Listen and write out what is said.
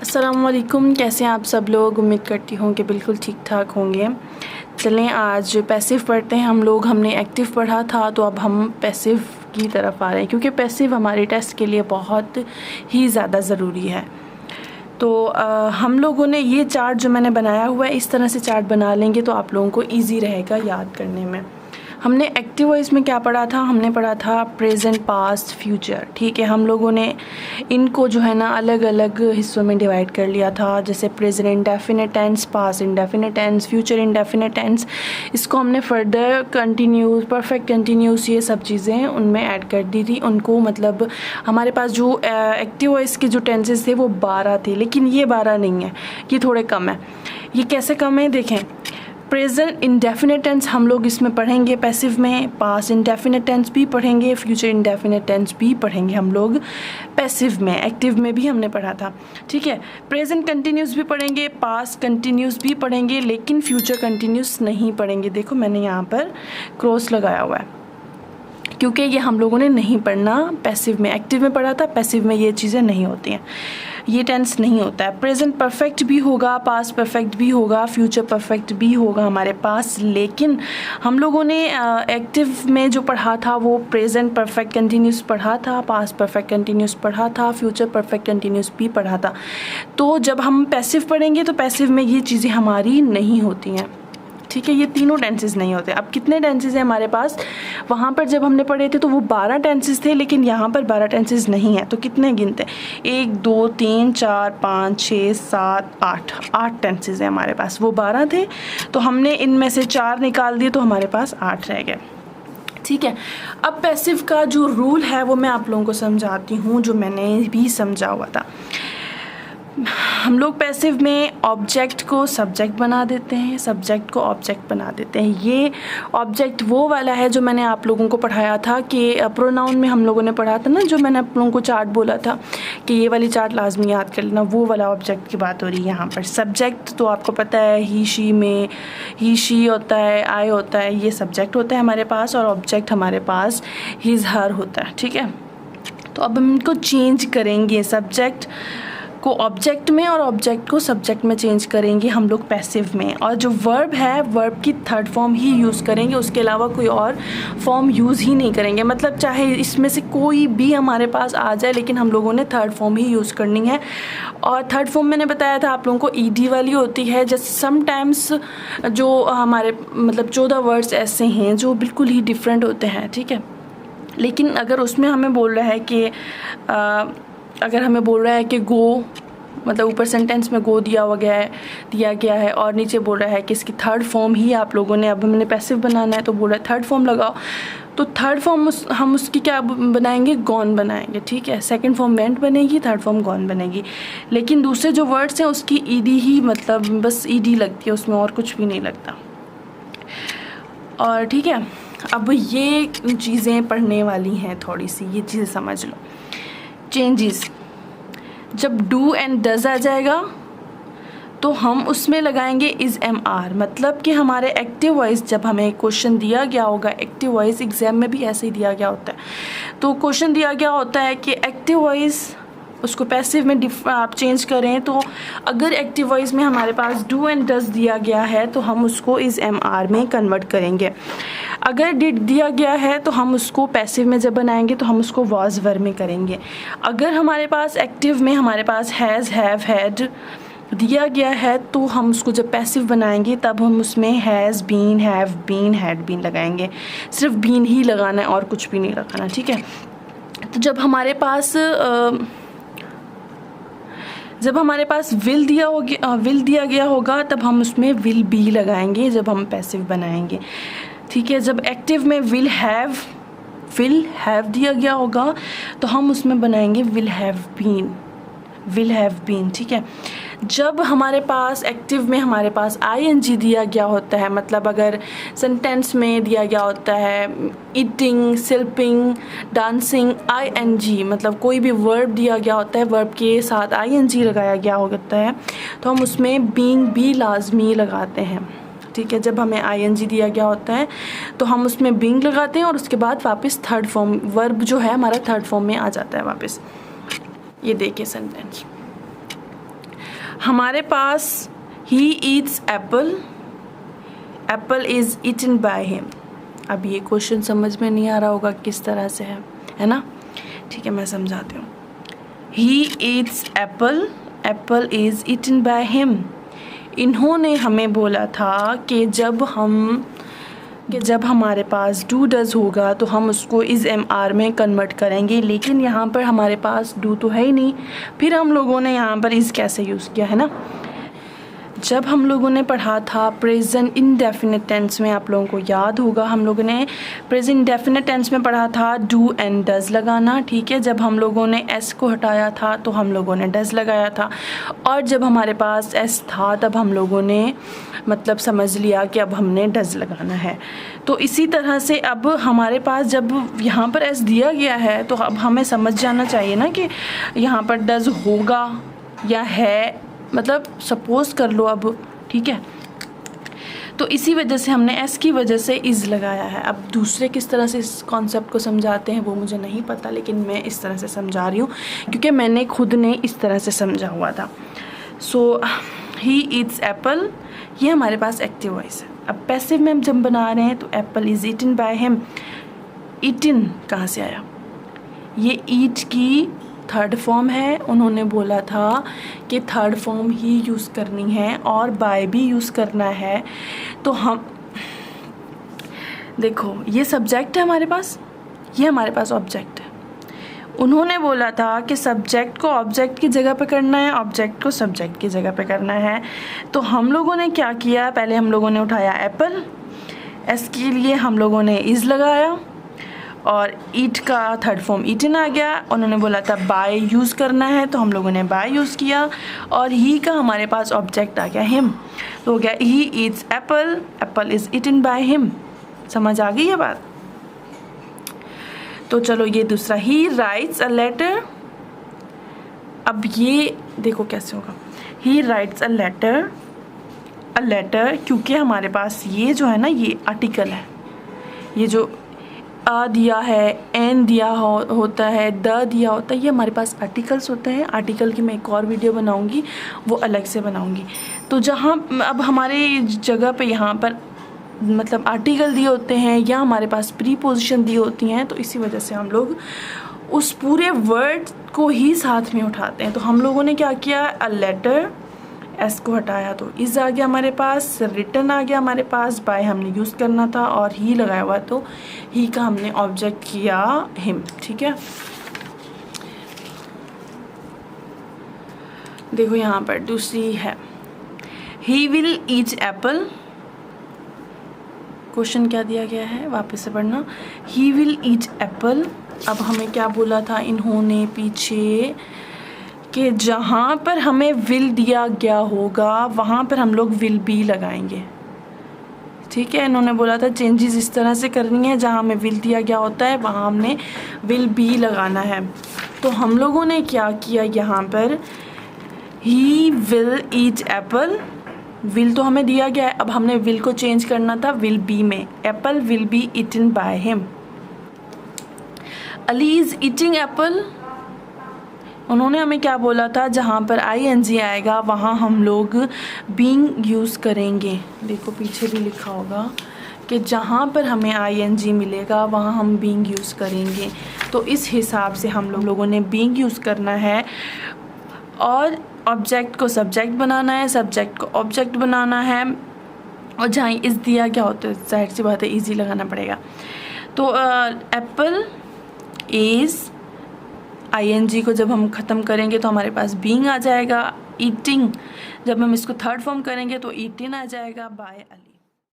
अस्सलामुअलैकुम, कैसे हैं आप सब लोग। उम्मीद करती हूँ कि बिल्कुल ठीक ठाक होंगे। चलें आज पैसिव पढ़ते हैं हम लोग। हमने एक्टिव पढ़ा था तो अब हम पैसिव की तरफ आ रहे हैं, क्योंकि पैसिव हमारे टेस्ट के लिए बहुत ही ज़्यादा ज़रूरी है। तो हम लोगों ने ये चार्ट जो मैंने बनाया हुआ है, इस तरह से चार्ट बना लेंगे तो आप लोगों को ईजी रहेगा याद करने में। हमने एक्टिव वॉइस में क्या पढ़ा था, हमने पढ़ा था प्रेजेंट, पास्ट, फ्यूचर। ठीक है, हम लोगों ने इनको जो है ना अलग अलग हिस्सों में डिवाइड कर लिया था, जैसे present indefinite tense, past indefinite tense, future indefinite tense. इसको हमने फर्दर कंटिन्यूस, परफेक्ट कंटिन्यूस, ये सब चीज़ें उनमें ऐड कर दी थी। उनको मतलब हमारे पास जो एक्टिव वॉइस के जो टेंसेस थे वो 12 थे, लेकिन ये 12 नहीं है, ये थोड़े कम है। ये कैसे कम है देखें। प्रेजेंट इंडेफिनिट टेंस हम लोग इसमें पढ़ेंगे पैसिव में, पास्ट इंडेफिनिट टेंस भी पढ़ेंगे, फ्यूचर इंडेफिनिट टेंस भी पढ़ेंगे हम लोग पैसिव में। एक्टिव में भी हमने पढ़ा था। ठीक है, प्रेजेंट कंटिन्यूस भी पढ़ेंगे, पास्ट कंटिन्यूस भी पढ़ेंगे, लेकिन फ्यूचर कंटिन्यूस नहीं पढ़ेंगे। देखो मैंने यहाँ पर क्रॉस लगाया हुआ है, क्योंकि ये हम लोगों ने नहीं पढ़ना पैसिव में। एक्टिव में पढ़ा था, पैसिव में ये चीज़ें नहीं होती हैं, ये टेंस नहीं होता है। प्रेजेंट परफेक्ट भी होगा, पास्ट परफेक्ट भी होगा, फ्यूचर परफेक्ट भी होगा हमारे पास, लेकिन हम लोगों ने एक्टिव में जो पढ़ा था वो प्रेजेंट परफेक्ट कंटिन्यूस पढ़ा था, पास्ट परफेक्ट कंटिन्यूस पढ़ा था, फ्यूचर परफेक्ट कंटिन्यूस भी पढ़ा था। तो जब हम पैसिव पढ़ेंगे तो पैसिव में ये चीज़ें हमारी नहीं होती हैं। ठीक है, ये तीनों टेंसेस नहीं होते। अब कितने टेंसेस हैं हमारे पास, वहाँ पर जब हमने पढ़े थे तो वो 12 टेंसेस थे, लेकिन यहाँ पर 12 टेंसेस नहीं है। तो कितने गिनते हैं, 1 2 3 4 5 6 7 8 टेंसेस हैं हमारे पास। वो 12 थे तो हमने इनमें से 4 निकाल दिए तो हमारे पास 8 रह गए। ठीक है, अब पैसिव का जो रूल है वो मैं आप लोगों को समझाती हूँ, जो मैंने भी समझा हुआ था। हम लोग पैसिव में ऑब्जेक्ट को सब्जेक्ट बना देते हैं, सब्जेक्ट को ऑब्जेक्ट बना देते हैं। ये ऑब्जेक्ट वो वाला है जो मैंने आप लोगों को पढ़ाया था कि प्रोनाउन में हम लोगों ने पढ़ा था ना, जो मैंने आप लोगों को चार्ट बोला था कि ये वाली चार्ट लाजमी याद कर लेना, वो वाला ऑब्जेक्ट की बात हो रही है यहाँ पर। सब्जेक्ट तो आपको पता है, ही शी में ही शी होता है, आई होता है, ये सब्जेक्ट होता है हमारे पास, और ऑब्जेक्ट हमारे पास हिज हर होता है। ठीक है, तो अब हम इनको चेंज करेंगे, सब्जेक्ट को ऑब्जेक्ट में और ऑब्जेक्ट को सब्जेक्ट में चेंज करेंगे हम लोग पैसिव में। और जो वर्ब है, वर्ब की थर्ड फॉर्म ही यूज़ करेंगे, उसके अलावा कोई और फॉर्म यूज़ ही नहीं करेंगे। मतलब चाहे इसमें से कोई भी हमारे पास आ जाए, लेकिन हम लोगों ने थर्ड फॉर्म ही यूज़ करनी है। और थर्ड फॉर्म मैंने बताया था आप लोगों को ईडी वाली होती है। जैसे समटाइम्स जो हमारे मतलब 14 वर्ड्स ऐसे हैं जो बिल्कुल ही डिफरेंट होते हैं। ठीक है, लेकिन अगर उसमें हमें बोल रहा है कि अगर हमें बोल रहा है कि गो, मतलब ऊपर सेंटेंस में गो दिया गया है और नीचे बोल रहा है कि इसकी थर्ड फॉर्म ही आप लोगों ने, अब हमने पैसिव बनाना है तो बोल रहा है थर्ड फॉर्म लगाओ, तो थर्ड फॉर्म हम उसकी क्या बनाएंगे, गॉन बनाएंगे। ठीक है, सेकंड फॉर्म वेंट बनेगी, थर्ड फॉर्म गॉन बनेगी। लेकिन दूसरे जो वर्ड्स हैं उसकी ईडी ही, मतलब बस ईडी लगती है उसमें, और कुछ भी नहीं लगता। और ठीक है, अब ये चीज़ें पढ़ने वाली हैं, थोड़ी सी ये चीज़ें समझ लो। चेंजेस, जब डू एंड डज आ जाएगा तो हम उसमें लगाएंगे इज़ एम आर। मतलब कि हमारे एक्टिव वॉइस, जब हमें क्वेश्चन दिया गया होगा, एक्टिव वॉइस एग्जाम में भी ऐसे ही दिया गया होता है। तो क्वेश्चन दिया गया होता है कि एक्टिव वॉइस, उसको पैसिव में आप चेंज करें, तो अगर एक्टिव वॉइस में हमारे पास डू एंड डज दिया गया है तो हम उसको इज़ एम आर में कन्वर्ट करेंगे। अगर डिड दिया गया है तो हम उसको पैसिव में जब बनाएंगे तो हम उसको वॉज वर्ब में करेंगे। अगर हमारे पास एक्टिव में हमारे पास हैज़, हैव, हैड दिया गया है तो हम उसको जब पैसिव बनाएंगे तब हम उसमें has been, have been, had been लगाएंगे। सिर्फ बीन ही लगाना है और कुछ भी नहीं लगाना। ठीक है, तो जब हमारे पास विल दिया गया होगा तब हम उसमें विल बी लगाएंगे जब हम पैसिव बनाएंगे। ठीक है, जब एक्टिव में विल हैव दिया गया होगा तो हम उसमें बनाएंगे विल हैव बीन। ठीक है, जब हमारे पास एक्टिव में हमारे पास आईएनजी दिया गया होता है, मतलब अगर सेंटेंस में दिया गया होता है ईटिंग, स्लीपिंग, डांसिंग, आईएनजी, मतलब कोई भी वर्ब दिया गया होता है, वर्ब के साथ आईएनजी लगाया गया होता है, तो हम उसमें बीइंग भी लाजमी लगाते हैं। ठीक है, जब हमें आईएनजी दिया गया होता है तो हम उसमें बीइंग लगाते हैं और उसके बाद वापस थर्ड फॉर्म, वर्ब जो है हमारा थर्ड फॉर्म में आ जाता है वापस। ये देखिए सेंटेंस, हमारे पास he eats apple, apple is eaten by him. अब ये क्वेश्चन समझ में नहीं आ रहा होगा किस तरह से है ना? ठीक है, मैं समझाती हूँ। He eats apple, apple is eaten by him. इन्होंने हमें बोला था कि जब हमारे पास डू डज होगा तो हम उसको इज़ एम आर में कन्वर्ट करेंगे, लेकिन यहाँ पर हमारे पास डू तो है ही नहीं। फिर हम लोगों ने यहाँ पर इज़ कैसे यूज़ किया है ना? जब हम लोगों ने पढ़ा था प्रेजेंट इंडेफिनिट टेंस में, आप लोगों को याद होगा हम लोगों ने प्रेजेंट इंडेफिनिट टेंस में पढ़ा था डू एंड डज लगाना। ठीक है, जब हम लोगों ने एस को हटाया था तो हम लोगों ने डज लगाया था, और जब हमारे पास एस था तब हम लोगों ने मतलब समझ लिया कि अब हमने डज लगाना है। तो इसी तरह से अब हमारे पास जब यहाँ पर एस दिया गया है तो अब हमें समझ जाना चाहिए ना कि यहाँ पर डज होगा या है, मतलब सपोज़ कर लो अब। ठीक है, तो इसी वजह से हमने एस की वजह से इज़ लगाया है। अब दूसरे किस तरह से इस कॉन्सेप्ट को समझाते हैं वो मुझे नहीं पता, लेकिन मैं इस तरह से समझा रही हूँ क्योंकि मैंने खुद ने इस तरह से समझा हुआ था। सो ही ईट्स एप्पल, ये हमारे पास एक्टिव वॉइस है। अब पैसिव में हम जब बना रहे हैं तो apple is eaten by him. Eaten कहाँ से आया? ये ईट की थर्ड फॉर्म है। उन्होंने बोला था कि थर्ड फॉर्म ही यूज़ करनी है और बाय भी यूज़ करना है। तो हम देखो, ये सब्जेक्ट है हमारे पास, ये हमारे पास ऑब्जेक्ट है। उन्होंने बोला था कि सब्जेक्ट को ऑब्जेक्ट की जगह पे करना है, ऑब्जेक्ट को सब्जेक्ट की जगह पे करना है। तो हम लोगों ने क्या किया, पहले हम लोगों ने उठाया एप्पल, एस के लिए हम लोगों ने इज़ लगाया, और ईट का थर्ड फॉर्म ईटन आ गया। उन्होंने बोला था बाय यूज़ करना है तो हम लोगों ने बाय यूज़ किया, और ही का हमारे पास ऑब्जेक्ट आ गया हिम, तो हो गया he eats apple, apple is eaten by him. समझ आ गई है बात? तो चलो ये दूसरा, ही राइट्स अ लेटर। अब ये देखो कैसे होगा, he writes a letter, a letter, क्योंकि हमारे पास ये जो है ना ये आर्टिकल है, ये जो आ दिया है, एन दिया होता है, द दिया होता है, ये हमारे पास आर्टिकल्स होते हैं। आर्टिकल की मैं एक और वीडियो बनाऊंगी, वो अलग से बनाऊंगी। तो जहाँ अब हमारे जगह पे यहाँ पर मतलब आर्टिकल दिए होते हैं या हमारे पास प्रीपोजिशन दी होती हैं, तो इसी वजह से हम लोग उस पूरे वर्ड को ही साथ में उठाते हैं। तो हम लोगों ने क्या किया, अ लेटर, एस को हटाया तो इज़ आ गया हमारे पास, रिटन आ गया हमारे पास, बाय हमने यूज़ करना था, और ही लगाया हुआ तो ही का हमने ऑब्जेक्ट किया हिम। ठीक है, देखो यहाँ पर दूसरी है, he will eat Apple. Question क्या दिया गया है, वापस से पढ़ना, ही विल ईट एप्पल। अब हमें क्या बोला था इन्होंने पीछे कि जहाँ पर हमें विल दिया गया होगा वहाँ पर हम लोग विल बी लगाएंगे। ठीक है, इन्होंने बोला था चेंजेस इस तरह से करनी है, जहाँ हमें विल दिया गया होता है वहाँ हमने विल बी लगाना है। तो हम लोगों ने क्या किया यहाँ पर, he will eat Apple, will तो हमें दिया गया है, अब हमने विल को चेंज करना था विल बी में, apple will be eaten by him. Ali is eating apple, उन्होंने हमें क्या बोला था, जहाँ पर ING आएगा वहाँ हम लोग बीइंग यूज़ करेंगे। देखो पीछे भी लिखा होगा कि जहाँ पर हमें ING मिलेगा वहाँ हम बीइंग यूज़ करेंगे। तो इस हिसाब से हम लोगों ने बीइंग यूज़ करना है, और ऑब्जेक्ट को सब्जेक्ट बनाना है, सब्जेक्ट को ऑब्जेक्ट बनाना है, और जहाँ इस दिया क्या होता है जाहिर सी बात है ईजी लगाना पड़ेगा। तो एप्पल इज़, ING को जब हम ख़त्म करेंगे तो हमारे पास बीइंग आ जाएगा, ईटिंग जब हम इसको थर्ड फॉर्म करेंगे तो ईटिन आ जाएगा, बाय अली।